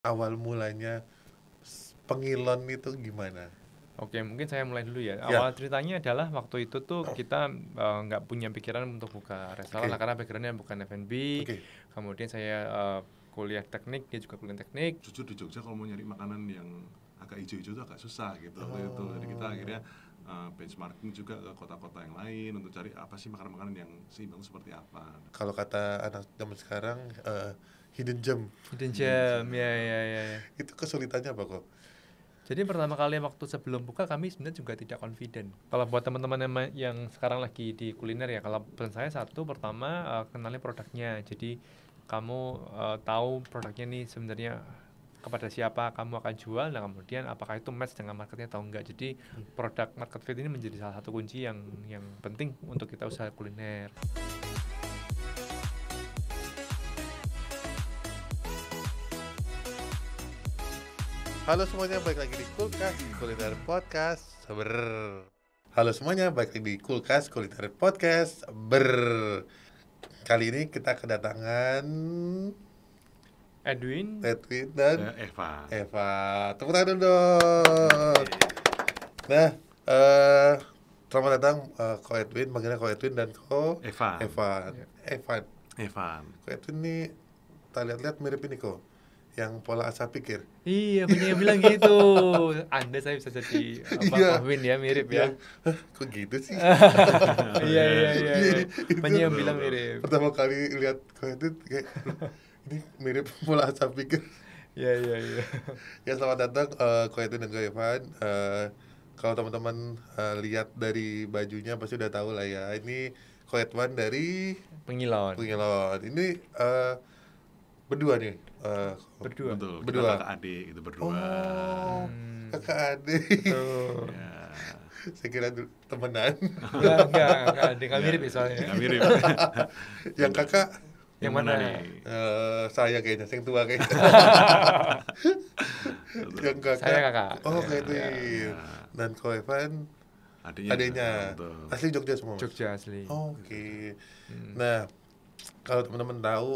awal mulanya Pengilon itu gimana? Oke, mungkin saya mulai dulu ya. Ya, Awal ceritanya adalah waktu itu tuh kita nggak punya pikiran untuk buka restoran lah oke, karena backgroundnya bukan F&B. oke. Kemudian saya kuliah teknik, dia juga kuliah teknik. Jujur di Jogja kalau mau nyari makanan yang agak hijau-hijau itu agak susah gitu waktu itu. Jadi kita Oh, akhirnya benchmarking juga ke kota-kota yang lain untuk cari apa sih makanan-makanan yang seimbang seperti apa. kalau kata anak zaman sekarang, hidden gem. Hidden Hidden gem, gem. ya. Itu kesulitannya apa kok? Jadi pertama kali waktu sebelum buka kami sebenarnya juga tidak confident. Kalau buat teman-teman yang sekarang lagi di kuliner ya, kalau pesan saya satu pertama kenali produknya. Jadi kamu tahu produknya nih sebenarnya kepada siapa kamu akan jual dan kemudian apakah itu match dengan marketnya atau enggak. Jadi produk market fit ini menjadi salah satu kunci yang penting untuk kita usaha kuliner. Halo semuanya, balik lagi di Kulkas Kuliner Podcast. Halo semuanya, balik lagi di Kulkas Kuliner Podcast. Kali ini kita kedatangan Edwin, Edwin dan Saya Eva. Eva. Tepuk tangan dulu dong. Nah, selamat datang Ko Edwin, panggilnya Ko Edwin dan Ko Evan. Evan. Ko Edwin nih, kita lihat-lihat mirip ini kok, yang pola asa pikir. iya banyak yang bilang gitu. Anda saya bisa jadi Iya. Win ya, mirip ya. Hah, kok gitu sih? Iya. Itu Banyak yang bilang mirip. pertama kali lihat Ko Edwin kayak ini mirip pola asa pikir. Iya. Ya, selamat datang Ko Edwin dan Ko Evan. Kalau teman-teman lihat dari bajunya pasti udah tahu lah ya. Ini Ko Edwin dari Pengilon. Ini berdua nih. Berdua. Betul. Berdua. Kita kakak adik itu berdua. Oh, kakak adik. Tuh. Ya. Saya kira temenan. Enggak, ada nggak mirip ya soalnya. Nggak mirip. Yang kakak Yang mana? nih? saya kayaknya, yang tua kayaknya. Yang kakak. Saya kakak. Oh, Ya, kayak itu. ya. Dan Ko Evan adiknya. Betul. Asli Jogja semua. Mas? Jogja asli. Oke. Nah, kalau teman-teman tahu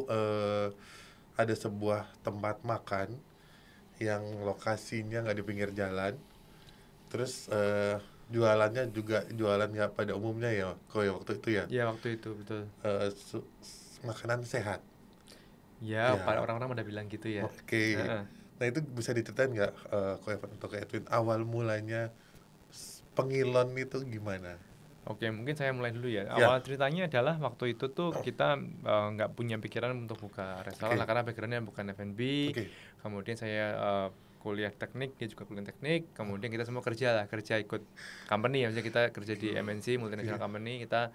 ada sebuah tempat makan yang lokasinya nggak di pinggir jalan, terus jualannya juga jualan nggak pada umumnya ya, kok ya waktu itu ya. Iya waktu itu betul. Makanan sehat. Ya, Ya. pada orang-orang udah bilang gitu ya. Oke. Heeh. Nah, itu bisa diceritain nggak Ko Evan atau Ko Edwin, awal mulanya Pengilon itu gimana? Oke, mungkin saya mulai dulu ya. Ya. Awal ceritanya adalah waktu itu tuh kita nggak punya pikiran untuk buka restoran Oke. lah karena backgroundnya bukan F&B. Oke. Kemudian saya kuliah teknik, dia juga kuliah teknik. Kemudian kita semua kerja ikut company ya. Misalnya kita kerja di MNC, multinational company, kita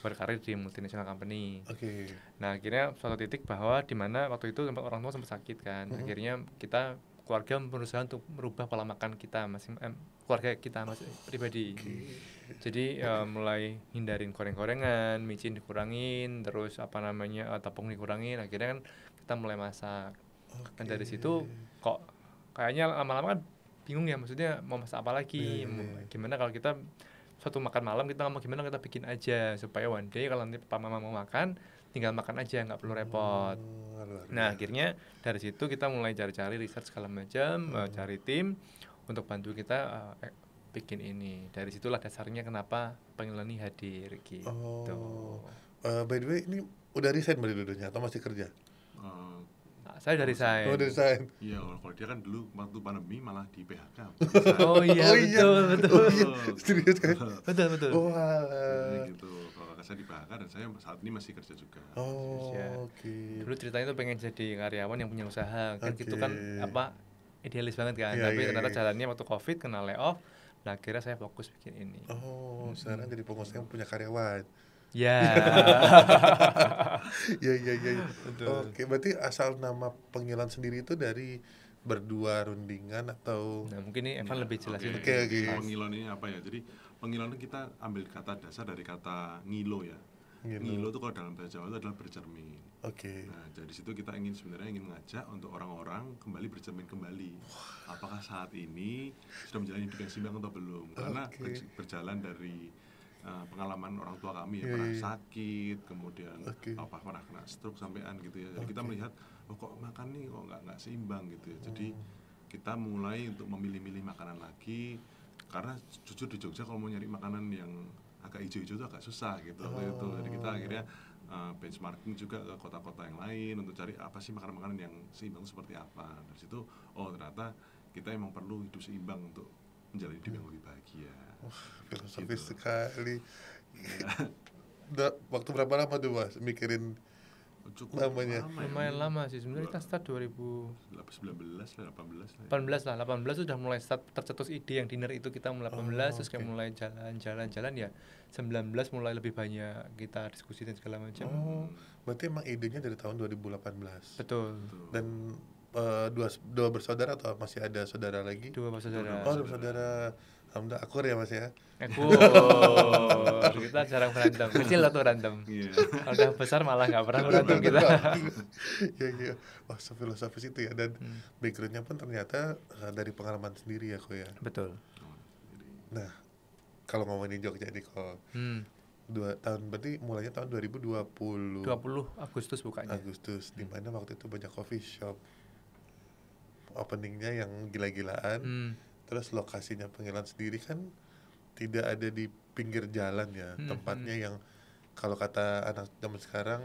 berkarir di multinational company. Oke. Nah, akhirnya suatu titik bahwa di mana waktu itu orang tua sempat sakit kan. Akhirnya kita keluarga berusaha untuk merubah pola makan kita keluarga kita pribadi. Jadi mulai hindarin goreng-gorengan, micin dikurangin, terus tepung dikurangin. Akhirnya kan kita mulai masak. Dan dari situ kok kayaknya lama-lama kan bingung ya, maksudnya mau masak apa lagi? Gimana kalau kita suatu makan malam kita ngomong gimana kita bikin aja supaya one day kalau nanti papa mama mau makan tinggal makan aja, nggak perlu repot. Nah, akhirnya dari situ kita mulai cari-cari research segala macam, cari tim untuk bantu kita bikin ini. Dari situlah dasarnya kenapa Pengilon ini hadir gitu. By the way, ini udah resign dari dulunya atau masih kerja? Nah, saya dari saya. Oh, udah resign. Iya, kalau dia kan dulu waktu pandemi malah di PHK. Oh iya, betul. Oh iya, serius kan? Betul. Oh, Jadi gitu. Kalau kakak saya di PHK dan saya saat ini masih kerja juga. Oke. Dulu ceritanya tuh pengen jadi karyawan yang punya usaha kan gitu kan idealis banget kan. Iya, Tapi iya, ternyata iya. jalannya waktu Covid kena layoff. Nah, akhirnya saya fokus bikin ini. Sekarang jadi pengusaha yang punya karyawan. Ya. Iya. Oke, berarti asal nama Pengilon sendiri itu dari berdua rundingan atau? Nah, mungkin ini Evan lebih jelasin. Oke. Pengilon ini apa ya? Jadi pengilon itu kita ambil kata dasar dari kata ngilo ya. Ngilo itu kalau dalam bahasa Jawa itu adalah bercermin. Oke. Nah, dari situ kita sebenarnya ingin mengajak untuk orang-orang kembali bercermin kembali. Apakah saat ini sudah menjalani hidup yang seimbang atau belum? Karena berjalan dari pengalaman orang tua kami ya, pernah sakit, kemudian pernah kena stroke sampean gitu ya. Jadi kita melihat oh kok makan nih kok nggak seimbang gitu ya. Jadi kita mulai untuk memilih-milih makanan lagi, karena jujur di Jogja kalau mau nyari makanan yang agak hijau-hijau itu agak susah gitu waktu itu. Jadi kita akhirnya benchmarking juga ke kota-kota yang lain untuk cari apa sih makanan-makanan yang seimbang seperti apa. Dari situ ternyata kita emang perlu hidup seimbang untuk menjalani hidup yang lebih bahagia. Filosofis Gitu. sekali. Waktu berapa lama tuh Mas mikirin Cukup namanya? lama ya, Lumayan lama sih sebenarnya, kita start 19 lah, 18 lah. 18 lah, 18 sudah mulai start tercetus ide yang dinner itu, kita mulai 18 terus kayak oke. mulai jalan ya 19 mulai lebih banyak kita diskusi dan segala macam. Berarti emang idenya dari tahun 2018. Betul. Dan dua bersaudara atau masih ada saudara lagi? Dua bersaudara. Oh, dua bersaudara. Alhamdulillah akur ya Mas ya. Kita jarang berantem, kecil atau berantem. Iya. Kalau udah besar malah nggak pernah berantem kita. Iya. Wah, filosofis itu ya, dan backgroundnya pun ternyata dari pengalaman sendiri ya kok ya. Betul. Nah, kalau ngomongin Jogja nih kok 2 tahun, berarti mulainya tahun 2020 20 Agustus bukanya. Agustus, di mana waktu itu banyak coffee shop openingnya yang gila-gilaan. Terus lokasinya Pengilan sendiri kan tidak ada di pinggir jalan ya, tempatnya yang kalau kata anak zaman sekarang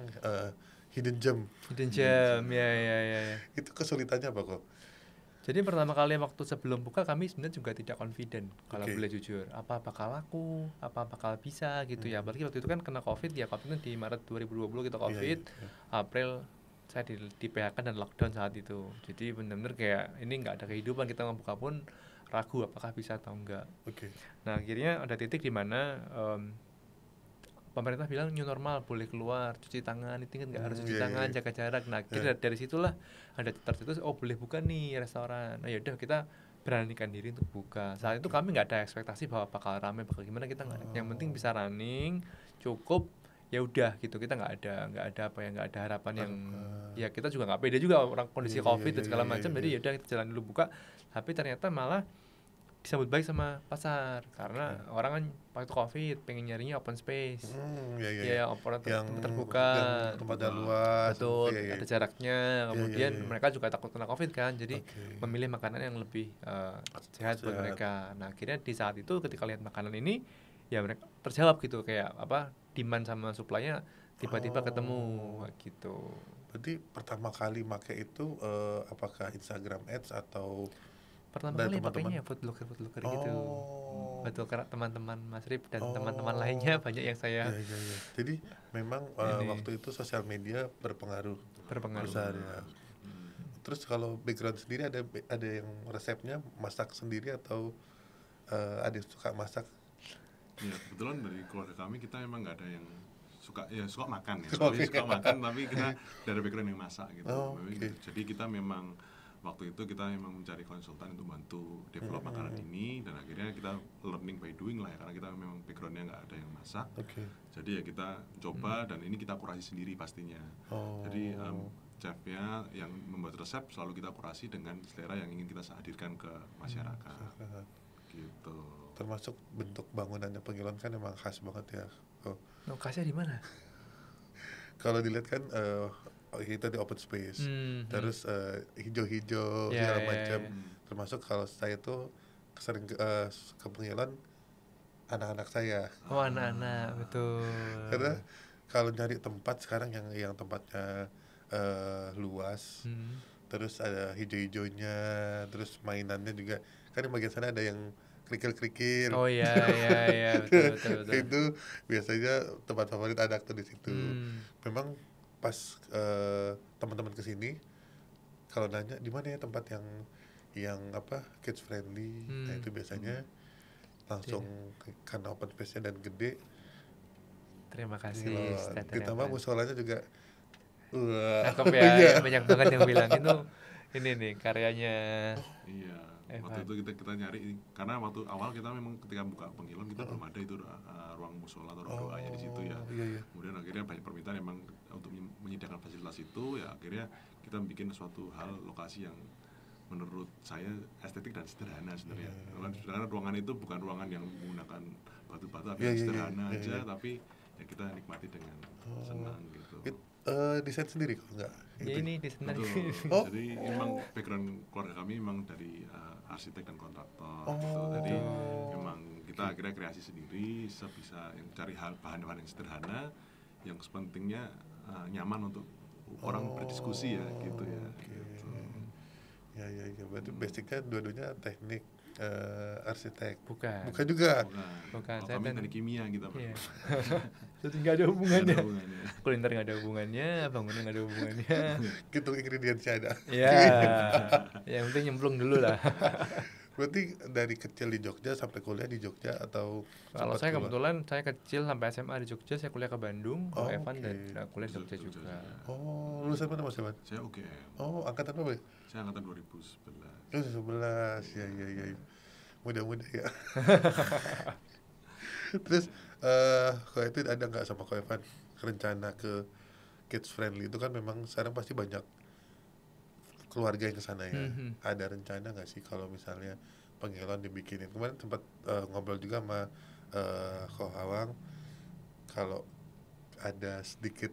hidden gem. Hidden gem, ya. Itu kesulitannya apa kok? Jadi pertama kali waktu sebelum buka kami sebenarnya juga tidak confident kalau Oke. boleh jujur. Apa bakal laku, apa bakal bisa gitu ya. Apalagi waktu itu kan kena Covid ya, Covid itu di Maret 2020 kita Covid, April saya di PHK dan lockdown saat itu. Jadi benar-benar kayak ini nggak ada kehidupan, kita mau buka pun ragu apakah bisa atau enggak. Oke. Nah akhirnya ada titik di mana pemerintah bilang new normal, boleh keluar, cuci tangan, itu kan nggak harus cuci tangan, jaga jarak. Nah akhirnya dari situlah ada tercetus, boleh buka nih restoran. Nah yaudah kita beranikan diri untuk buka. Saat itu kami nggak ada ekspektasi bahwa bakal ramai, bakal gimana, kita nggak ada. Yang penting bisa running, cukup, ya udah gitu. Kita nggak ada harapan yang ya kita juga nggak pede juga orang kondisi Covid dan segala macam. Jadi yaudah kita jalan dulu buka. Tapi ternyata malah disambut baik sama pasar karena orang kan waktu Covid pengen nyarinya open space. Ya open yang terbuka, yang tempatnya luas. betul, ada jaraknya. Kemudian mereka juga takut kena Covid kan, jadi memilih makanan yang lebih sehat buat mereka. Nah akhirnya di saat itu ketika lihat makanan ini ya mereka terjawab gitu, kayak apa, demand sama supply-nya tiba-tiba ketemu gitu. Berarti pertama kali pakai itu apakah Instagram Ads atau pertama kali pakainya food blogger gitu. Betul, karena teman-teman Mas Rip dan teman-teman lainnya banyak yang saya. Jadi memang waktu itu sosial media berpengaruh besar ya. Terus kalau background sendiri ada yang resepnya masak sendiri atau ada yang suka masak? Ya kebetulan dari keluarga kami kita emang nggak ada yang suka makan ya. Suka makan tapi kita dari background yang masak gitu. Jadi kita memang waktu itu kita memang mencari konsultan untuk bantu develop makanan ini, dan akhirnya kita learning by doing lah ya, karena kita memang backgroundnya nggak ada yang masak. Jadi ya kita coba dan ini kita kurasi sendiri pastinya. Jadi chefnya yang membuat resep selalu kita kurasi dengan selera yang ingin kita hadirkan ke masyarakat. Gitu. Termasuk bentuk bangunannya Pengilan kan emang khas banget ya. Lokasinya di mana? Kalau dilihat kan kita di open space, terus hijau-hijau segala macam. Termasuk kalau saya tuh sering ke Pengilan anak-anak saya. Anak-anak, betul. Karena kalau nyari tempat sekarang yang tempatnya luas, terus ada hijau-hijaunya, terus mainannya juga kan di bagian sana ada yang kerikil-kerikil. Betul. Itu biasanya tempat favorit anak tuh di situ. Memang pas teman-teman kesini kalau nanya di mana ya tempat yang apa kids friendly, nah itu biasanya langsung karena open space-nya dan gede. Terima kasih. Ditambah musolanya juga cakep ya, banyak banget yang bilang itu ini nih karyanya. Iya. Waktu itu kita nyari, karena waktu awal kita memang ketika buka Pengilan kita belum ada itu ruang musola atau ruang doanya di situ ya. Kemudian akhirnya banyak permintaan memang untuk menyediakan fasilitas itu, ya akhirnya kita bikin suatu hal lokasi yang menurut saya estetik dan sederhana sebenarnya. Karena ruangan itu bukan ruangan yang menggunakan batu-batu, sederhana aja, tapi ya kita nikmati dengan senang gitu. Desain sendiri kok enggak? Ya ini desain tadi. Betul. Oh. Jadi memang background keluarga kami memang dari arsitek dan kontraktor gitu. Oh. Jadi memang kita akhirnya kreasi sendiri, sebisa yang cari bahan-bahan yang sederhana, yang sepentingnya nyaman untuk orang berdiskusi ya gitu ya. Gitu. Ya. Berarti basicnya dua-duanya teknik arsitek. Bukan juga. Bukan. Saya Kalau kami dan- teknik kimia kita. Iya. Jadi nggak ada Nggak hubungannya. ada hubungannya. Kuliner nggak ada hubungannya, bangunan nggak ada hubungannya. Gitu ingredientsnya ada. Ya, yang penting nyemplung dulu lah. Berarti dari kecil di Jogja sampai kuliah di Jogja atau Kalau sempat saya keluar? kebetulan saya kecil sampai SMA di Jogja, saya kuliah ke Bandung, Oh, kalau Evan oke. dan kuliah di Jogja juga. Oh, lulusan mana Mas Evan? Saya UGM. Oh, angkatan apa ya? Saya angkatan 2011. Oh, 11. Ya. Muda-muda ya. Terus kalau itu ada nggak sama Ko Evan rencana ke kids friendly itu kan memang sekarang pasti banyak keluarga yang kesana ya. Ada rencana nggak sih kalau misalnya Pengiluan dibikinin? Kemarin sempat ngobrol juga sama Ko Awang kalau ada sedikit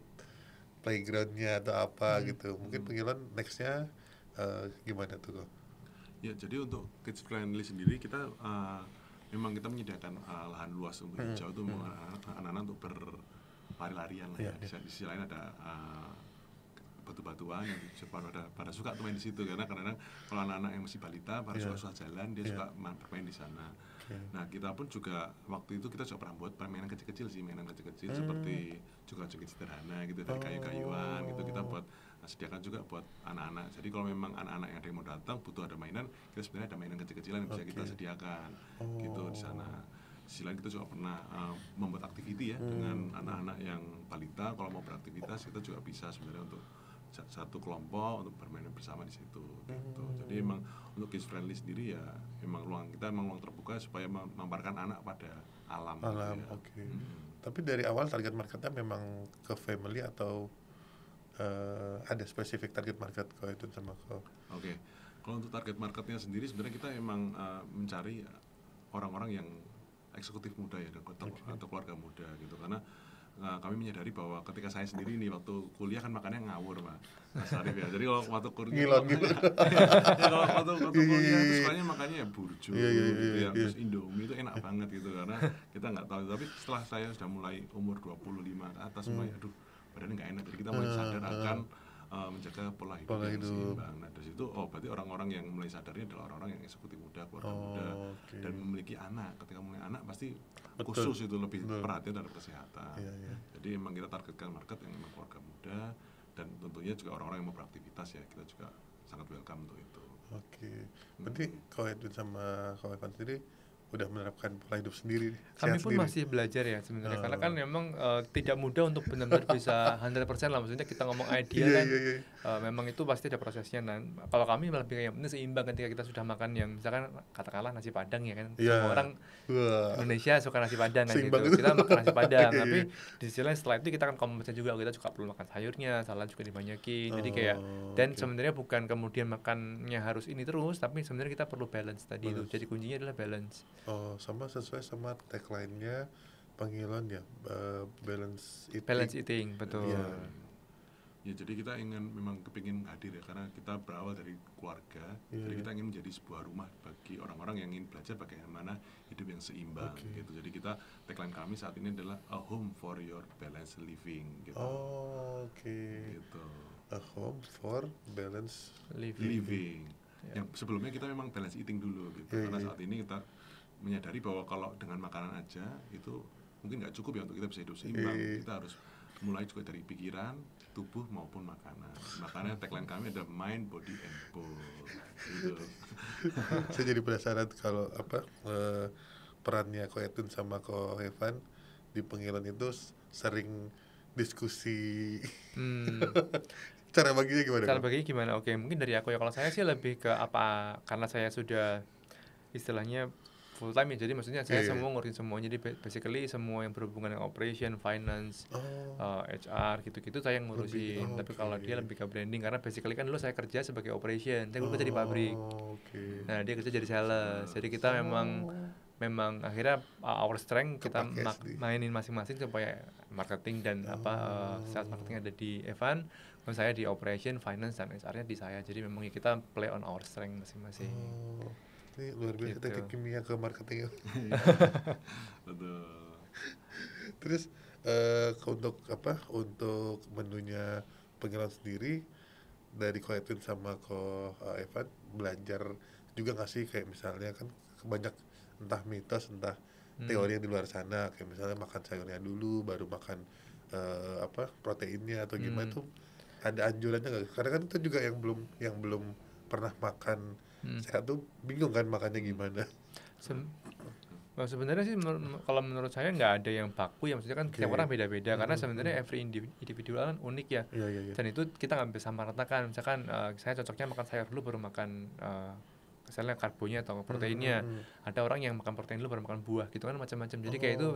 playgroundnya atau apa gitu. Mungkin Pengiluan nextnya gimana tuh Ko? Ya, jadi untuk kids friendly sendiri kita memang kita menyediakan lahan luas untuk hijau itu untuk anak-anak untuk berlari-larian lah ya. Di sisi lain ada batu-batuan yang pada suka tuh main di situ, karena kadang-kadang kalau anak-anak yang masih balita pada suka jalan, dia suka bermain di sana. Nah, kita pun juga waktu itu kita juga pernah buat mainan kecil-kecil seperti juga joget sederhana gitu dari kayu-kayuan gitu, kita buat sediakan juga buat anak-anak. Jadi kalau memang anak-anak yang ada yang mau datang butuh ada mainan, kita sebenarnya ada mainan kecil-kecilan yang bisa kita sediakan gitu di sana. Selain kita juga pernah membuat activity ya dengan anak-anak yang balita, kalau mau beraktivitas kita juga bisa sebenarnya untuk satu kelompok untuk bermain bersama di situ gitu. Jadi emang untuk kids friendly sendiri ya emang ruang terbuka supaya memaparkan anak pada alam gitu ya. Oke. Tapi dari awal target marketnya memang ke family atau ada spesifik target market kalau itu sama kau? Oke. Kalau untuk target marketnya sendiri sebenarnya kita emang mencari orang-orang yang eksekutif muda ya atau keluarga muda gitu, karena kami menyadari bahwa ketika saya sendiri nih waktu kuliah kan makannya ngawur Mas Arif ya. Jadi kalau waktu kuliah kalau waktu kuliah itu sukanya makannya ya burjo gitu ya, terus Indomie itu enak banget gitu, karena kita nggak tahu. Tapi setelah saya sudah mulai umur 25 ke atas semuanya, aduh badannya nggak enak, jadi kita mulai sadar akan menjaga pola hidup yang seimbang. Nah dari situ berarti orang-orang yang mulai sadarnya adalah orang-orang yang eksekutif muda, keluarga muda dan memiliki anak. Ketika mulai anak pasti khusus itu lebih perhatian terhadap kesehatan. Jadi emang kita targetkan market yang memang keluarga muda, dan tentunya juga orang-orang yang mau beraktivitas ya, kita juga sangat welcome untuk itu. Oke. Berarti kalau Edwin sama kalau Evan sendiri udah menerapkan pola hidup sendiri. Kami pun masih belajar ya sebenarnya, karena kan memang tidak mudah untuk benar-benar bisa 100% lah, maksudnya kita ngomong ideal kan memang itu pasti ada prosesnya. Dan kalau kami lebih kayak ini seimbang ketika kita sudah makan yang misalkan katakanlah nasi padang ya kan, semua orang Indonesia suka nasi padang kan gitu, kita makan nasi padang tapi di sisi lain setelah itu kita kan kompensasi juga, kita juga perlu makan sayurnya, salad juga dibanyakin, jadi kayak dan sebenarnya bukan kemudian makannya harus ini terus, tapi sebenarnya kita perlu balance tadi itu, jadi kuncinya adalah balance. Sama sesuai sama tagline-nya Pengiluan ya, balance eating, betul. Ya, jadi kita ingin memang kepingin hadir ya, karena kita berawal dari keluarga, jadi kita ingin menjadi sebuah rumah bagi orang-orang yang ingin belajar bagaimana hidup yang seimbang gitu. Jadi kita tagline kami saat ini adalah a home for your balanced living gitu. Gitu. A home for balanced living. Yang sebelumnya kita memang balance eating dulu gitu, karena saat ini kita menyadari bahwa kalau dengan makanan aja itu mungkin nggak cukup ya untuk kita bisa hidup seimbang. Kita harus mulai juga dari pikiran, tubuh maupun makanan. Makanya tagline kami ada mind, body, and both gitu. Saya jadi penasaran kalau perannya Ko Edwin sama Ko Evan di Pengiluan itu sering diskusi. Cara baginya gimana? Cara baginya gimana? Oke, mungkin dari aku ya. Kalau saya sih lebih ke apa, karena saya sudah istilahnya full time ya, jadi maksudnya saya semua ngurusin semuanya, jadi basically semua yang berhubungan dengan operation, finance, HR gitu-gitu saya yang ngurusin. Tapi kalau dia lebih ke branding, karena basically kan dulu saya kerja sebagai operation, saya kerja di pabrik. Nah dia kerja jadi sales, jadi kita memang memang akhirnya our strength kita Kepake mainin masing-masing supaya marketing dan sales marketing ada di Evan, kalau saya di operation, finance dan HR-nya di saya. Jadi memang ya kita play on our strength masing-masing. Ini luar biasa teknik kimia ke marketing. Betul. Terus untuk menunya pengenalan sendiri dari Ko Edwin sama Ko Evan belajar juga nggak sih, kayak misalnya kan banyak entah mitos entah teori yang di luar sana, kayak misalnya makan sayurnya dulu baru makan proteinnya atau gimana tuh, ada anjurannya nggak? Karena kan itu juga yang belum pernah makan sehat tuh bingung kan makannya gimana. Sebenarnya sih kalau menurut saya nggak ada yang baku ya, maksudnya kan tiap orang beda-beda, karena sebenarnya every individual kan unik ya. Dan itu kita nggak bisa meratakan. Misalkan saya cocoknya makan sayur dulu baru makan misalnya karbonya atau proteinnya. Ada orang yang makan protein dulu baru makan buah gitu kan, macam-macam. Jadi kayak itu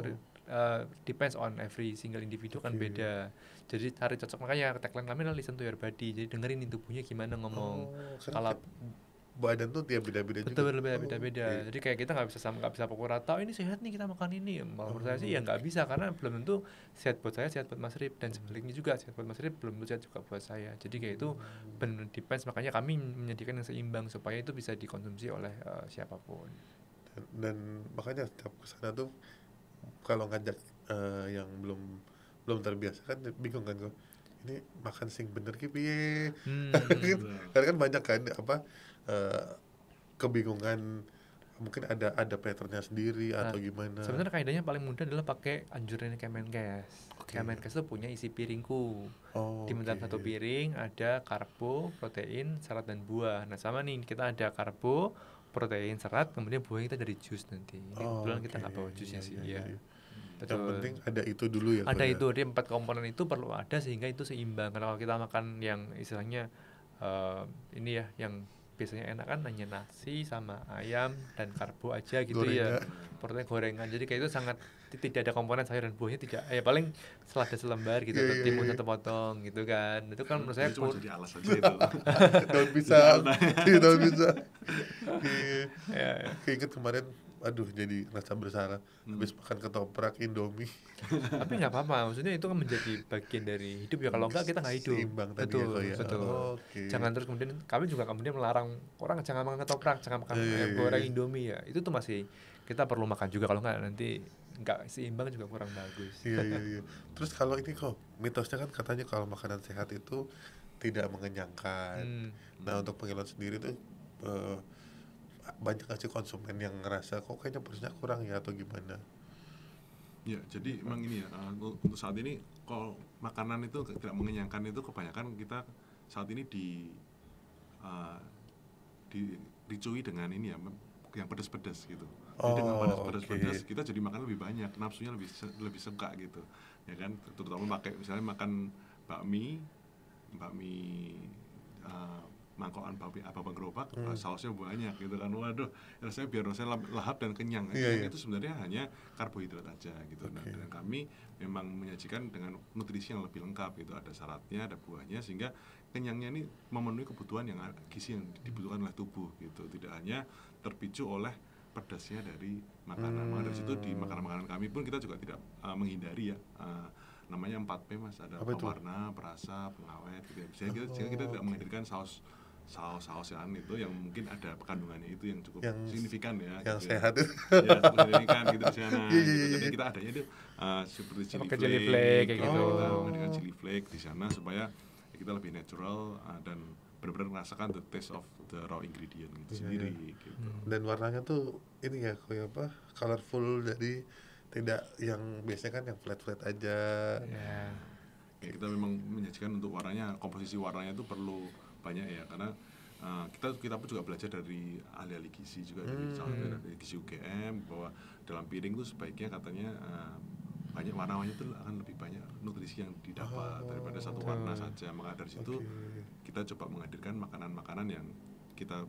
depends on every single individu kan beda. Jadi cari cocok, makanya tagline kami adalah listen to your body. Jadi dengerin tubuhnya gimana ngomong. Kalau badan tuh tiap beda-beda juga. Betul, beda-beda. Jadi kayak kita nggak bisa pukul rata, ini sehat nih kita makan ini. Menurut saya sih ya nggak bisa, karena belum tentu sehat buat saya, sehat buat Mas Rip, dan sebaliknya juga sehat buat Mas Rip belum tentu sehat juga buat saya. Jadi kayak itu benar depends, makanya kami menyediakan yang seimbang supaya itu bisa dikonsumsi oleh siapapun. Dan makanya setiap kesana tuh kalau ngajak yang belum terbiasa kan bingung kan kok. Ini makan sing bener ki piye. Karena kan banyak kan kebingungan, mungkin ada patternnya sendiri atau gimana. Sebenarnya kaidahnya paling mudah adalah pakai anjuran Kemenkes. Kemenkes itu punya isi piringku. Di dalam satu piring ada karbo, protein, serat dan buah. Nah sama nih, kita ada karbo, protein, serat, kemudian buahnya kita dari jus nanti. Kebetulan kita nggak bawa jusnya sih. Ya. Yang penting ada itu dulu ya. Ada itu, dia 4 komponen itu perlu ada sehingga itu seimbang. Karena kalau kita makan yang istilahnya ini ya, yang biasanya enak kan hanya nasi sama ayam dan karbo aja gitu ya, protein gorengan. Jadi kayak itu sangat tidak ada komponen sayur dan buahnya, tidak, ya paling selada selembar gitu, timun 1 potong gitu kan. Itu kan menurut saya cuma jadi alas aja itu. Daun bisa. Keinget kemarin, aduh jadi rasa bersalah habis makan ketoprak Indomie. Tapi nggak apa-apa, maksudnya itu kan menjadi bagian dari hidup ya, kalau enggak kita nggak hidup. Seimbang tadi ya. Betul. Jangan terus kemudian kami juga kemudian melarang orang jangan makan ketoprak, jangan makan goreng Indomie ya. Itu tuh masih kita perlu makan juga, kalau nggak nanti nggak seimbang juga kurang bagus. Iya. Terus kalau ini kok mitosnya kan katanya kalau makanan sehat itu tidak mengenyangkan. Nah untuk pengelolaan sendiri tuh banyak nggak sih konsumen yang ngerasa kok kayaknya porsinya kurang ya atau gimana? Ya, jadi emang ini ya, untuk saat ini kalau makanan itu tidak mengenyangkan itu kebanyakan kita saat ini dicui dengan ini ya, yang pedas-pedas gitu. Jadi dengan pedas-pedas kita jadi makan lebih banyak, nafsunya lebih suka gitu. Ya kan, terutama pakai misalnya makan bakmi mangkokan abang gerobak, sausnya banyak gitu kan. Waduh, rasanya biar rasanya lahap dan kenyang. Itu sebenarnya hanya karbohidrat aja gitu. Nah, dan kami memang menyajikan dengan nutrisi yang lebih lengkap gitu. Ada seratnya, ada buahnya, sehingga kenyangnya ini memenuhi kebutuhan yang gizi yang dibutuhkan oleh tubuh gitu. Tidak hanya terpicu oleh pedasnya dari makanan. Maka dari situ di makanan-makanan kami pun kita juga tidak menghindari ya. Namanya 4P Mas, ada pewarna, perasa, pengawet gitu ya. Sehingga kita tidak menghadirkan saus-sausan itu yang mungkin ada kandungannya itu yang cukup signifikan ya, yang gitu sehat ya. Ya, cukup signifikan gitu di sana. Gitu. Jadi kita adanya itu seperti chili flake kayak gitu. Kita menghadirkan chili flake di sana supaya kita lebih natural dan benar-benar merasakan the taste of the raw ingredient gitu sendiri gitu. Dan warnanya tuh ini ya kayak colorful, jadi tidak yang biasanya kan yang flat aja. Ya, kita memang menyajikan untuk warnanya, komposisi warnanya itu perlu banyak ya, karena kita pun juga belajar dari ahli-ahli gizi juga, dari gizi UGM, bahwa dalam piring itu sebaiknya katanya banyak warna-warnanya itu akan lebih banyak nutrisi yang didapat daripada satu warna saja. Maka dari situ kita coba menghadirkan makanan-makanan yang kita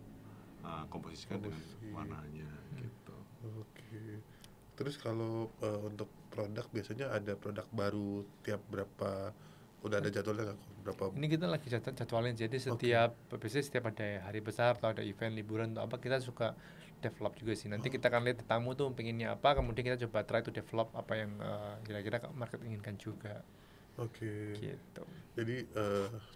komposisikan dengan warnanya gitu. Terus kalau untuk produk biasanya ada produk baru tiap berapa, udah ada jadwalnya nggak? Berapa? Ini kita lagi jadwalin, jadi biasanya setiap ada hari besar atau ada event liburan atau apa, kita suka develop juga sih. Nanti kita akan lihat tamu tuh pengennya apa, kemudian kita coba try to develop apa yang kira-kira market inginkan juga. Oke. Gitu. Jadi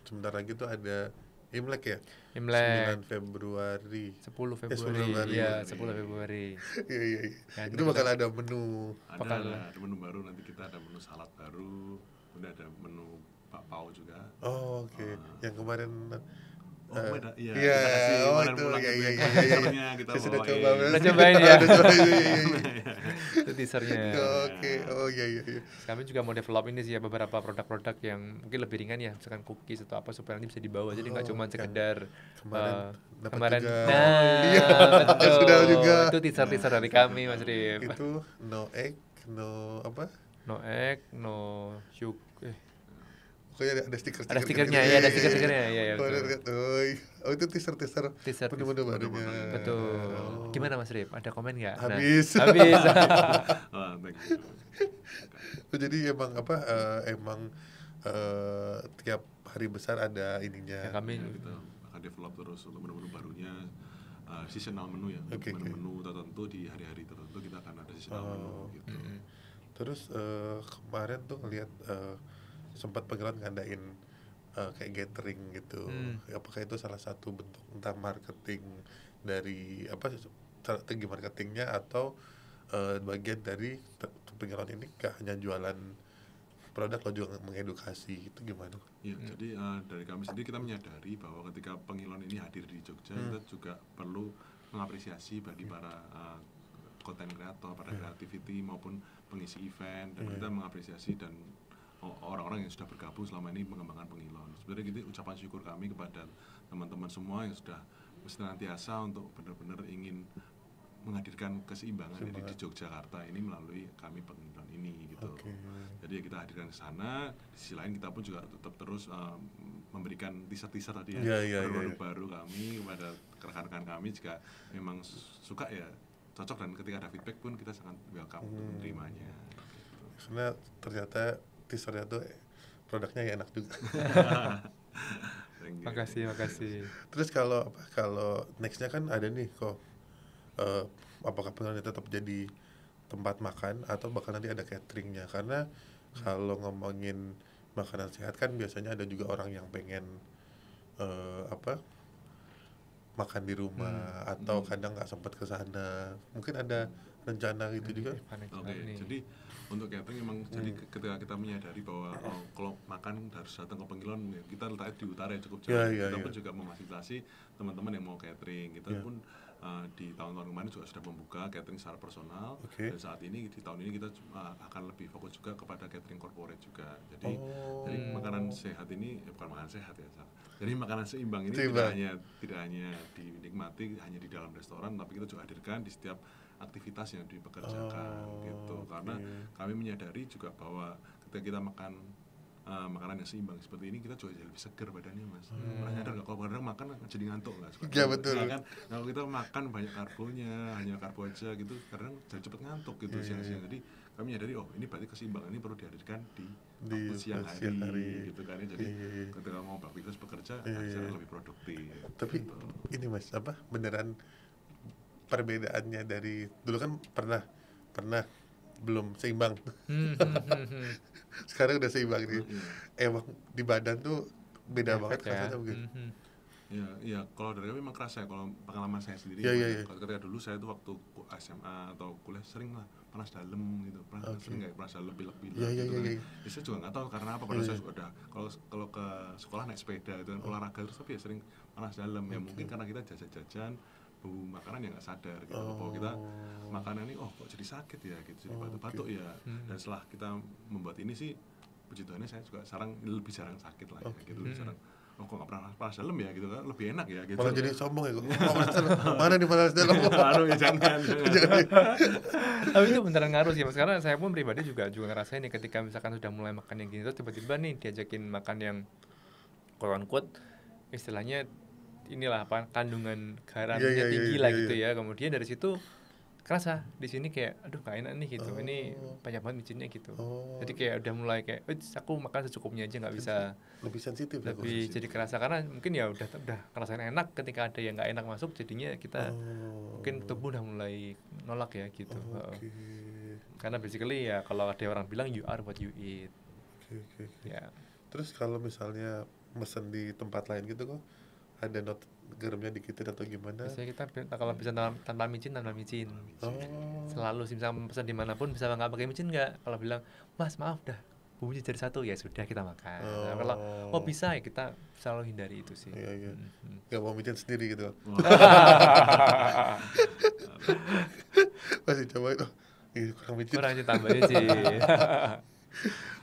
sebentar lagi tuh ada Imlek ya? Imlek 9 Februari. 10 10 Februari. Februari. Iya, 10 Februari. Iya. Dan Itu bakal ada menu. Ada menu baru, nanti kita ada menu salad baru, udah ada menu bakpao juga. Oh, oke. Yang kemarin beda. Iya, iya, kita kasih kemarin itu, pulang iya. teasernya kita Saya sudah bawain. coba. Udah cobain ya. Udah cobain, iya. Itu teasernya. Oke, oh iya. Kami juga mau develop ini sih ya, beberapa produk-produk yang mungkin lebih ringan ya, misalkan cookies atau apa supaya nanti bisa dibawa. Jadi nggak cuma sekedar kemarin juga. Iya, betul. Sudah juga. Itu teaser dari kami, Mas Rif. Itu no egg, no apa? No egg, no sugar. Pokoknya ada stiker. Ada stikernya, ya, ada stiker-stikernya, ya. Oh, itu teaser menu-menu barunya. Betul. Gimana Mas Rif? Ada komen nggak? Habis. Habis. Jadi emang tiap hari besar ada ininya. Ya, kami kita akan develop terus untuk menu-menu barunya, seasonal menu ya. Menu-menu tertentu di hari-hari tertentu kita akan ada seasonal menu gitu. Terus kemarin tuh ngeliat sempat panggilan ngadain kayak gathering gitu. Apakah itu salah satu bentuk entah marketing dari strategi marketingnya atau bagian dari panggilan ini gak hanya jualan produk, lo juga mengedukasi, itu gimana? Iya, jadi dari kami sendiri kita menyadari bahwa ketika Pengilon ini hadir di Jogja, kita juga perlu mengapresiasi bagi para content creator, para creativity maupun pengisi event, dan kita mengapresiasi dan orang-orang yang sudah bergabung selama ini mengembangkan Pengilon. Sebenarnya gitu ucapan syukur kami kepada teman-teman semua yang sudah senantiasa untuk benar-benar ingin menghadirkan keseimbangan di Yogyakarta ini melalui kami Pengilon ini gitu. Jadi kita hadirkan ke sana. Di sisi lain kita pun juga tetap terus memberikan teaser-teaser tadi produk baru kami kepada rekan-rekan kami jika memang suka ya cocok, dan ketika ada feedback pun kita sangat welcome untuk menerimanya. Karena ternyata teasernya tuh produknya ya enak juga. Makasih. Terus kalau nextnya kan ada nih kok, apakah Pengilon tetap jadi tempat makan atau bahkan nanti ada cateringnya? Karena kalau ngomongin makanan sehat kan biasanya ada juga orang yang pengen makan di rumah atau kadang nggak sempat ke sana. Mungkin ada rencana gitu juga. Jadi untuk catering memang jadi ketika kita menyadari bahwa kalau makan harus datang ke Pengilon, kita letaknya di utara ya cukup jauh. Kita pun juga memfasilitasi teman-teman yang mau catering. Kita pun di tahun-tahun kemarin juga sudah membuka catering secara personal. Dan saat ini di tahun ini kita akan lebih fokus juga kepada catering corporate juga. Jadi makanan sehat ini bukan makanan sehat ya. Jadi makanan seimbang ini tidak hanya dinikmati hanya di dalam restoran, tapi kita juga hadirkan di setiap aktivitas yang dipekerjakan gitu. Karena kami menyadari juga bahwa ketika kita makan makanan yang seimbang seperti ini, kita juga jadi lebih segar badannya, Mas. Pernah nyadar nggak kalau kadang makan jadi ngantuk nggak? Ya betul. Kan kalau kita makan banyak karbonya, hanya karbo aja gitu, kadang jadi cepet ngantuk gitu siang-siang. Jadi kami menyadari ini berarti keseimbangan ini perlu dihadirkan di siang hari gitu kan. Jadi ketika mau beraktivitas bekerja bisa lebih produktif. Tapi gitu. Ini Mas, beneran perbedaannya dari dulu kan pernah belum seimbang. Sekarang udah seimbang nih. Emang di badan tuh beda banget rasanya begitu. Ya, kalau dari kami memang kerasa ya, kalau pengalaman saya sendiri. Ketika dulu saya tuh waktu SMA atau kuliah sering lah panas dalam gitu, sering nggak panas dalam lebih-lebih gitu kan. Saya juga nggak tahu karena apa, padahal saya sudah kalau ke sekolah naik sepeda gitu kan, olahraga terus, tapi ya sering panas dalam. Ya mungkin karena kita jajan-jajan bau makanan yang nggak sadar gitu, bahwa kita makanan ini kok jadi sakit ya gitu, jadi batuk-batuk ya. Dan setelah kita membuat ini sih, puji Tuhannya saya juga sekarang lebih jarang sakit lah ya, gitu, lebih jarang kok nggak pernah panas dalam ya gitu kan, lebih enak ya gitu. Malah jadi sombong ya kok, panas dalam, mana nih panas dalam? Ya jangan. Tapi itu beneran ngaruh sih Mas, karena saya pun pribadi juga ngerasain nih, ketika misalkan sudah mulai makan yang gini terus tiba-tiba nih diajakin makan yang quote unquote istilahnya inilah kandungan garamnya tinggi lah gitu ya. Kemudian dari situ kerasa di sini kayak aduh gak enak nih gitu, ini banyak banget micinnya gitu. Jadi kayak udah mulai kayak aku makan secukupnya aja, nggak bisa lebih sensitif ya, lebih jadi kerasa, karena mungkin ya udah ngerasain enak, ketika ada yang nggak enak masuk jadinya kita mungkin tubuh udah mulai nolak ya gitu. Karena basically ya kalau ada orang bilang you are what you eat. Ya. Terus kalau misalnya mesen di tempat lain gitu kok ada not garamnya dikitin atau gimana? Biasanya kita kalau bisa tanpa micin. Selalu sih, misalnya pesan dimanapun bisa nggak pakai micin nggak. Kalau bilang mas maaf dah bumbunya jadi satu, ya sudah kita makan. Nah, kalau bisa ya kita selalu hindari itu sih. Iya. Gak mau micin sendiri gitu. Masih coba itu. Kurang micin. Kurang tambahin sih.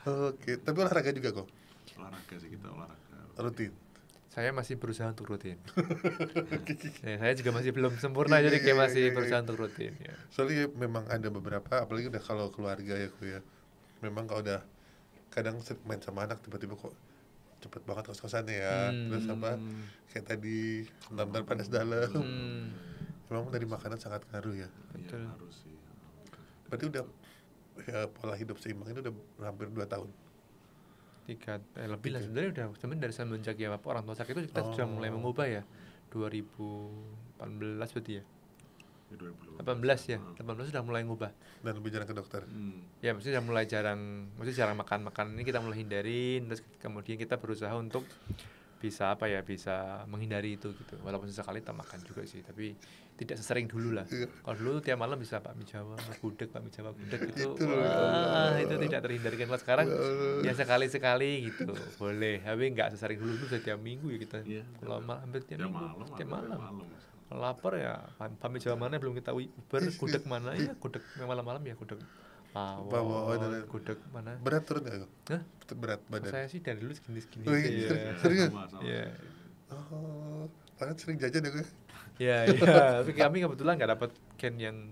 Oke, tapi olahraga juga kok. Olahraga sih, kita olahraga Rutin. Saya masih berusaha untuk rutin. Saya juga masih belum sempurna, jadi kayak masih berusaha untuk rutin ya. Soalnya memang ada beberapa, apalagi udah kalau keluarga ya aku ya, memang kalau udah kadang main sama anak tiba-tiba kok cepet banget kos-kosannya ya. Terus apa kayak tadi bentar panas dalam. Memang dari makanan sangat ngaruh ya. Betul. Harus sih. Berarti udah ya, pola hidup seimbang ini udah hampir 2 tahun. Lebih lah sebenarnya dari semenjak ya orang tua sakit itu kita sudah mulai mengubah ya. 2018 berarti ya. 18 ya. 18 sudah mulai ngubah. Dan lebih jarang ke dokter. Ya maksudnya sudah mulai jarang makan ini kita mulai hindarin, terus kemudian kita berusaha untuk bisa menghindari itu gitu. Walaupun sesekali kita makan juga sih, tapi tidak sesering dulu lah. Kalau dulu tiap malam bisa bakmi Jawa, gudeg itu tidak terhindarkan. Kalau sekarang ya sekali-sekali gitu boleh, tapi nggak sesering dulu setiap minggu ya kita. Kalau hampir tiap malam. Kalau lapar ya bakmi Jawa mana belum kita uber, gudeg mana ya gudeg malam-malam ya gudeg Pawon, gudeg mana. Berat turun nggak? Hah? Berat badan? Saya sih dari dulu segini-segini. Serius? Iya. Bahkan sering jajan ya gue. Iya. Tapi kami kebetulan nggak dapat gen yang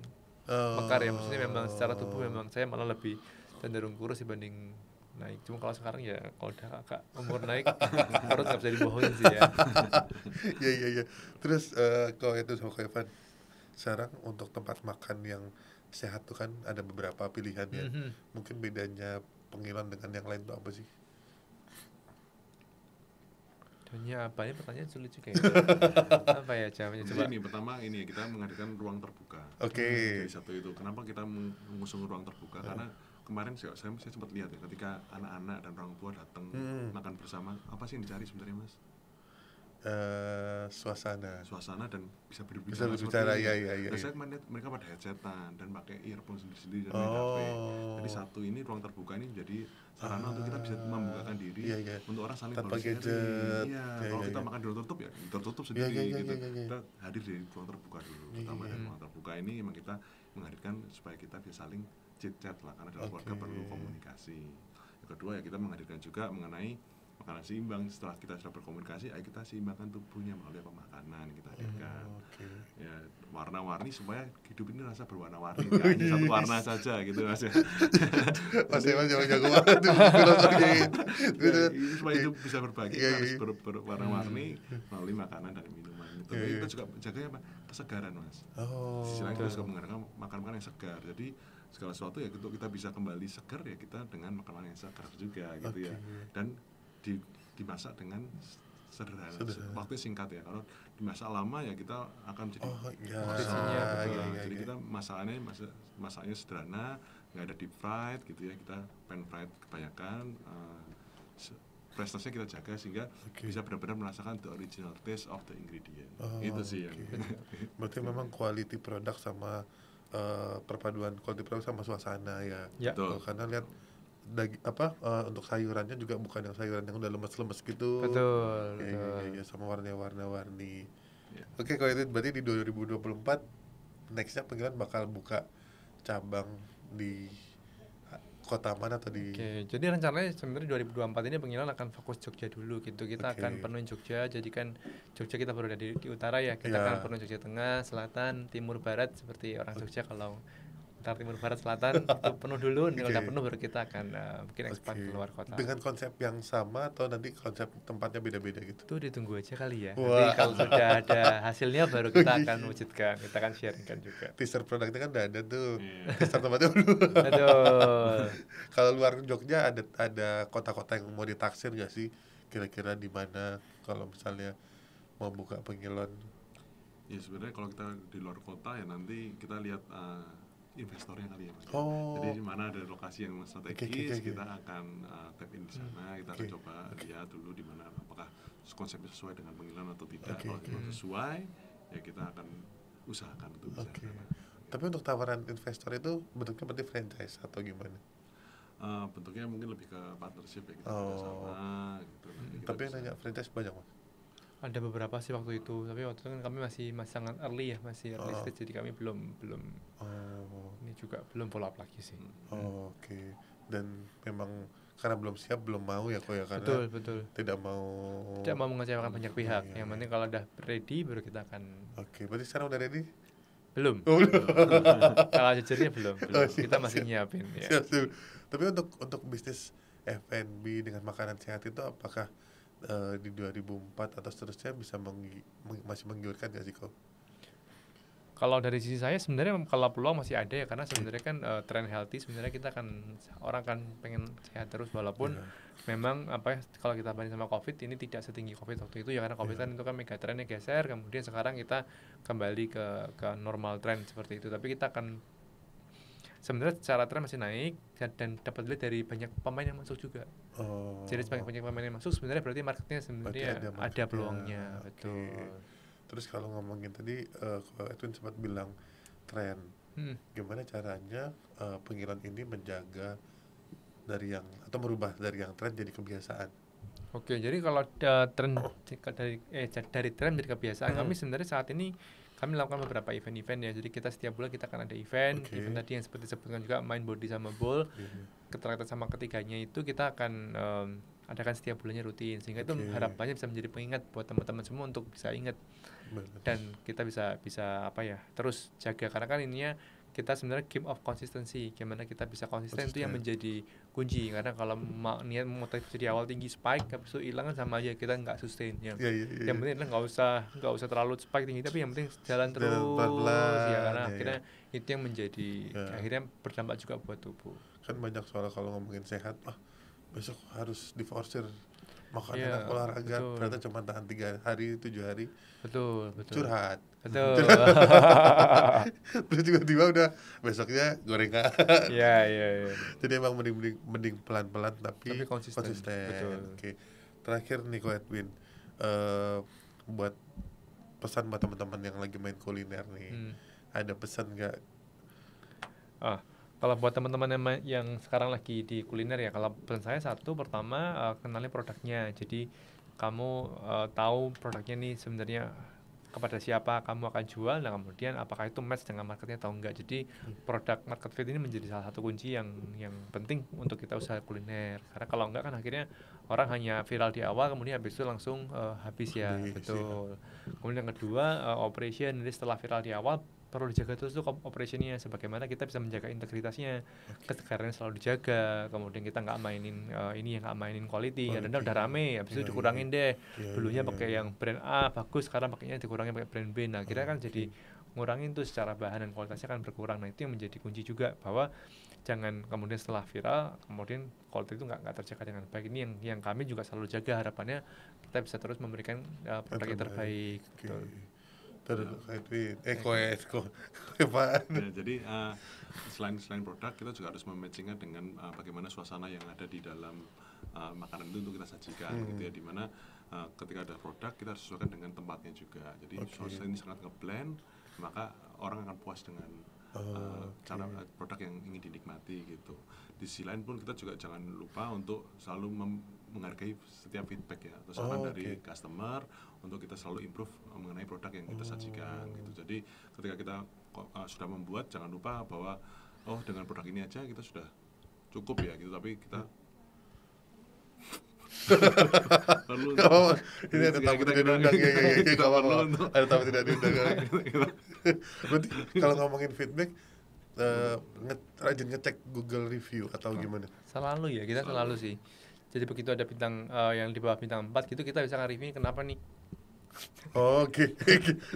mekar ya. Maksudnya memang secara tubuh memang saya malah lebih cenderung kurus dibanding naik. Cuma kalau sekarang ya kalau udah agak umur naik perut nggak bisa dibohongin sih ya. Iya. Terus kalau itu sama Kak Evan, sekarang untuk tempat makan yang sehat tuh kan ada beberapa pilihan ya. Mungkin bedanya Pengilan dengan yang lain tuh apa sih? Bedanya apa? Ini pertanyaan sulit juga ya. Apa ya jawabannya coba? Ini pertama ini kita menghadirkan ruang terbuka. Oke. Jadi satu itu. Kenapa kita mengusung ruang terbuka? Karena kemarin saya sempat lihat ya, ketika anak-anak dan orang tua datang makan bersama, apa sih yang dicari sebenarnya mas? Suasana dan bisa berbicara ya. Nah, saya melihat mereka pada headsetan dan pakai earphone sendiri dan main HP. Jadi satu ini ruang terbuka ini jadi sarana untuk kita bisa membukakan diri untuk orang saling tanpa sharing. gadget. Kalau kita makan di ruang tertutup ya tertutup sendiri gitu. Kita hadir di ruang terbuka dulu. Pertama dari ruang terbuka ini memang kita menghadirkan supaya kita bisa saling chit-chat lah, karena dalam keluarga perlu komunikasi. Yang kedua ya kita menghadirkan juga mengenai makanan seimbang. Setelah kita sudah berkomunikasi, ayo kita seimbangkan tubuhnya melalui makanan kita hadirkan. Ya warna-warni supaya hidup ini rasa berwarna-warni, tidak hanya satu warna saja gitu mas ya. Mas Evan jangan jago banget filosofi gitu. Supaya hidup bisa berbagi harus berwarna-warni melalui makanan dan minuman. Kita juga jaga kesegaran mas. Sisi lain kita juga menggunakan makan-makan yang segar. Jadi segala sesuatu ya kita bisa kembali segar ya kita dengan makanan yang segar juga gitu ya. Dan dimasak dengan sederhana. Waktu singkat ya. Kalau dimasak lama ya kita akan jadi jadi kita masaknya sederhana, nggak ada deep fried gitu ya, kita pan fried kebanyakan. Freshness-nya kita jaga sehingga bisa benar-benar merasakan the original taste of the ingredient. Itu sih yang berarti memang quality product sama perpaduan quality product sama suasana ya. Betul. Karena lihat untuk sayurannya juga bukan yang sayuran yang udah lemes-lemes gitu. Betul. Ya, sama warna-warni. Oke, kalau itu berarti di 2024 nextnya Pengilan bakal buka cabang di kota mana atau di? Jadi rencananya sebenarnya 2024 ini Pengilan akan fokus Jogja dulu gitu. Kita akan penuhin Jogja. Jadi kan Jogja kita baru ada di utara ya. Kita akan penuhin Jogja Tengah, Selatan, Timur, Barat seperti orang Jogja kalau sekitar timur barat selatan itu penuh dulu, kalau udah penuh baru kita akan mungkin expand keluar kota. Dengan konsep yang sama atau nanti konsep tempatnya beda-beda gitu? Itu ditunggu aja kali ya. Wah. Nanti kalau sudah ada hasilnya baru kita akan wujudkan, kita akan sharingkan juga. Teaser produknya kan udah ada tuh. Teaser tempatnya belum. Betul. Kalau luar Jogja ada kota-kota yang mau ditaksir nggak sih? Kira-kira di mana kalau misalnya mau buka pengilon? Ya sebenarnya kalau kita di luar kota ya nanti kita lihat investornya kali ya Mas. Jadi di mana ada lokasi yang strategis, kita akan tap in di sana, kita akan coba lihat dulu di mana apakah konsepnya sesuai dengan pengilon atau tidak. Kalau memang sesuai, ya kita akan usahakan untuk bisa. Tapi untuk tawaran investor itu bentuknya berarti franchise atau gimana? Bentuknya mungkin lebih ke partnership ya, kita kerjasama gitu. Tapi yang nanya franchise banyak Mas? Ada beberapa sih waktu itu, tapi waktu itu kan kami masih sangat early ya, masih early stage, jadi kami belum ini juga belum follow up lagi sih. Oke. Dan memang karena belum siap, belum mau ya kok ya, karena betul. tidak mau mengecewakan banyak pihak. Yang penting kalau udah ready baru kita akan. Oke, berarti sekarang udah ready? Belum. Kalau jujurnya belum. Kita masih nyiapin ya. Siap. Tapi untuk bisnis F&B dengan makanan sehat itu apakah di 2004 atau seterusnya bisa masih menggiurkan gak sih kok? Kalau dari sisi saya sebenarnya kalau peluang masih ada ya, karena sebenarnya kan tren healthy sebenarnya kita orang kan pengen sehat terus, walaupun memang kalau kita banding sama COVID ini tidak setinggi COVID waktu itu ya, karena COVID kan itu kan mega trennya geser, kemudian sekarang kita kembali ke normal tren seperti itu. Tapi kita akan sebenarnya secara tren masih naik dan dapat lihat dari banyak pemain yang masuk juga. Jadi banyak pemain yang masuk sebenarnya berarti marketnya sebenarnya ada peluangnya. Betul. Terus kalau ngomongin tadi kalau Edwin sempat bilang tren, gimana caranya pengilon ini menjaga dari yang atau merubah dari yang tren jadi kebiasaan? Oke, jadi kalau tren dari tren jadi kebiasaan, kami sebenarnya saat ini kami melakukan beberapa event-event ya. Jadi kita setiap bulan kita akan ada event tadi yang seperti disebutkan juga Mind Body sama Bowl. Keterkaitan sama ketiganya itu kita akan adakan setiap bulannya rutin, sehingga itu harapannya bisa menjadi pengingat buat teman-teman semua untuk bisa ingat. Dan kita bisa terus jaga, karena kan ininya kita sebenarnya game of consistency, gimana kita bisa konsisten itu yang menjadi kunci. Karena kalau niat motivasi di awal tinggi spike, habis itu hilang kan sama aja, kita nggak sustain ya. Yang penting adalah nggak usah terlalu spike tinggi, tapi yang penting jalan terus ya, karena akhirnya itu yang menjadi akhirnya berdampak juga buat tubuh. Kan banyak soal kalau ngomongin sehat, besok harus diforsir makan enak, olahraga, ternyata cuma tahan 3 hari, 7 hari. Betul. Curhat. Betul. Terus tiba-tiba udah besoknya gorengan. Iya. Jadi emang mending pelan-pelan tapi konsisten. Betul. Oke. Terakhir nih Ko Edwin, buat pesan buat teman-teman yang lagi main kuliner nih, ada pesan nggak? Kalau buat teman-teman yang sekarang lagi di kuliner ya, kalau pesan saya pertama kenali produknya. Jadi kamu tahu produknya nih sebenarnya kepada siapa kamu akan jual, dan kemudian apakah itu match dengan marketnya atau enggak. Jadi produk market fit ini menjadi salah satu kunci yang penting untuk kita usaha kuliner. Karena kalau enggak kan akhirnya orang hanya viral di awal, kemudian habis itu langsung habis ya. Betul. Kemudian yang kedua operation, jadi setelah viral di awal perlu dijaga terus tuh operationnya, sebagaimana kita bisa menjaga integritasnya, kesegarannya selalu dijaga. Kemudian kita nggak mainin nggak mainin quality. Kadang udah rame, habis itu dikurangin deh. Dulunya pakai yang brand A bagus, sekarang pakainya dikurangin pakai brand B. Nah, akhirnya kan jadi ngurangin tuh secara bahan, dan kualitasnya kan berkurang. Nah, itu yang menjadi kunci juga, bahwa jangan kemudian setelah viral kemudian kualitas itu nggak terjaga dengan baik. Ini yang kami juga selalu jaga, harapannya kita bisa terus memberikan produk yang terbaik. Betul. Jadi selain produk, kita juga harus mematchingnya dengan bagaimana suasana yang ada di dalam makanan itu untuk kita sajikan gitu ya, dimana ketika ada produk kita harus sesuaikan dengan tempatnya juga. Jadi suasana ini sangat ngeblend, maka orang akan puas dengan cara produk yang ingin dinikmati gitu. Di sisi lain pun kita juga jangan lupa untuk selalu menghargai setiap feedback ya, atau saran dari customer, untuk kita selalu improve mengenai produk yang kita sajikan gitu. Jadi ketika kita sudah membuat, jangan lupa bahwa dengan produk ini aja kita sudah cukup ya gitu, tapi kita perlu ini ada tamu tidak diundang ada tamu tidak diundang. Berarti kalau ngomongin feedback rajin ngecek Google review atau gimana? Selalu ya, kita selalu sih. Jadi begitu ada bintang yang di bawah bintang 4 gitu, kita bisa nge-review kenapa nih. Oke.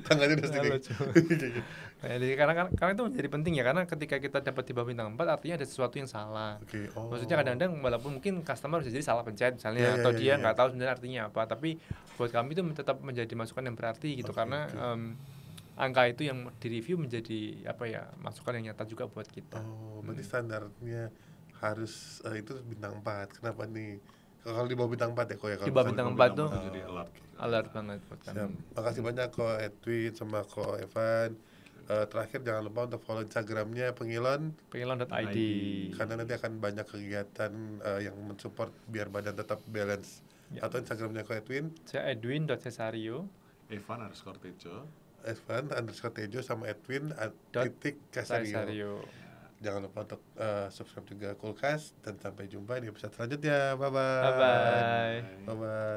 Tangannya udah Selalu, segini. Nah, jadi karena itu menjadi penting ya, karena ketika kita dapat di bawah bintang 4 artinya ada sesuatu yang salah. Oke. Oh. Maksudnya kadang-kadang walaupun mungkin customer bisa jadi salah pencet misalnya, Iya, atau iya, dia iya. nggak tahu sebenarnya artinya apa, tapi buat kami itu tetap menjadi masukan yang berarti gitu. Oke, Karena angka itu yang di review menjadi apa ya, masukan yang nyata juga buat kita. Oh, berarti standarnya harus itu bintang 4. Kenapa nih? Kalau di bawah bintang 4 ya kok ya. Di bawah bintang 4 tuh jadi alert banget buat kami. Siap. Makasih banyak kok Edwin sama kok Evan. Terakhir jangan lupa untuk follow Instagramnya Pengilon.id. karena nanti akan banyak kegiatan yang mensupport biar badan tetap balance. Ya. Atau Instagramnya kok Edwin, Saya Edwin.cesario. Evan_Tejo. Evan_Tejo sama Edwin Dot titik Casario. Cesario. Jangan lupa untuk subscribe juga Kulkas dan sampai jumpa di episode selanjutnya. Bye bye. Bye bye. Bye bye.